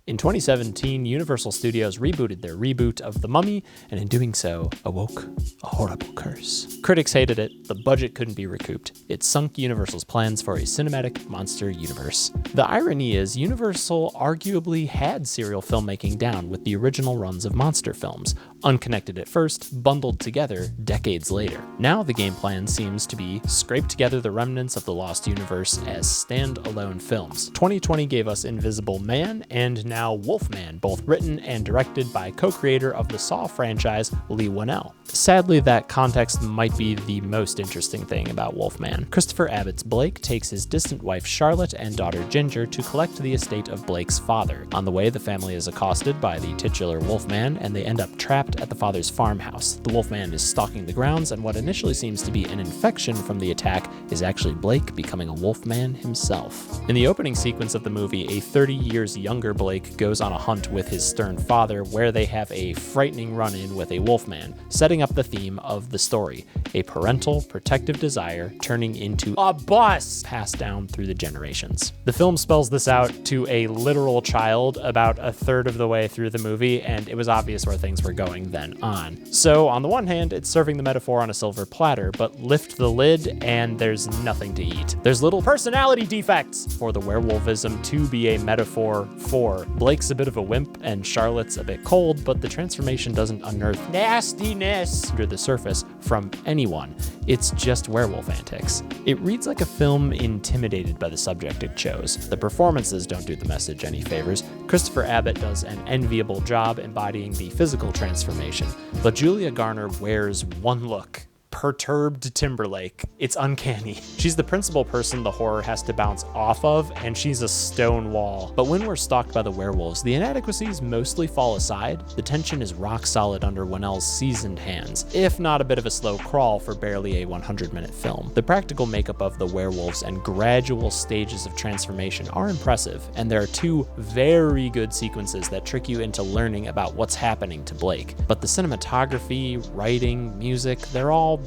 In 2017, Universal Studios rebooted their reboot of The Mummy, and in doing so, awoke a horrible curse. Critics hated it, the budget couldn't be recouped. It sunk Universal's plans for a cinematic monster universe. The irony is, Universal arguably had serial filmmaking down with the original runs of monster films, unconnected at first, bundled together decades later. Now the game plan seems to be scrape together the remnants of the Lost Universe as standalone films. 2020 gave us Invisible Man and now Wolfman, both written and directed by co-creator of the Saw franchise, Lee Winnell. Sadly, that context might be the most interesting thing about Wolfman. Christopher Abbott's Blake takes his distant wife Charlotte and daughter Ginger to collect the estate of Blake's father. On the way, the family is accosted by the titular Wolfman, and they end up trapped at the father's farmhouse. The Wolfman is stalking the grounds, and what initially seems to be an infection from the attack is actually Blake becoming a Wolfman himself. In the opening sequence of the movie, a 30 years younger Blake goes on a hunt with his stern father, where they have a frightening run-in with a Wolfman, setting up the theme of the story, a parental protective desire turning into a bus passed down through the generations. The film spells this out to a literal child about a third of the way through the movie, and it was obvious where things were going then on. So on the one hand, it's serving the metaphor on a silver platter, but lift the lid and there's nothing to eat. There's little personality defects for the werewolfism to be a metaphor for. Blake's a bit of a wimp and Charlotte's a bit cold, but the transformation doesn't unearth nastiness under the surface from anyone. It's just werewolf antics. It reads like a film intimidated by the subject it chose. The performances don't do the message any favors. Christopher Abbott does an enviable job embodying the physical transformation, but Julia Garner wears one look. Perturbed Timberlake. It's uncanny. She's the principal person the horror has to bounce off of, and she's a stone wall. But when we're stalked by the werewolves, the inadequacies mostly fall aside. The tension is rock solid under Winnell's seasoned hands, if not a bit of a slow crawl for barely a 100-minute film. The practical makeup of the werewolves and gradual stages of transformation are impressive, and there are two very good sequences that trick you into learning about what's happening to Blake. But the cinematography, writing, music, they're all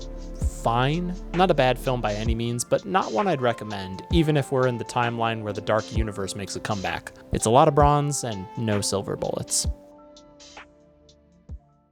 fine. Not a bad film by any means, but not one I'd recommend, even if we're in the timeline where the dark universe makes a comeback. It's a lot of bronze and no silver bullets.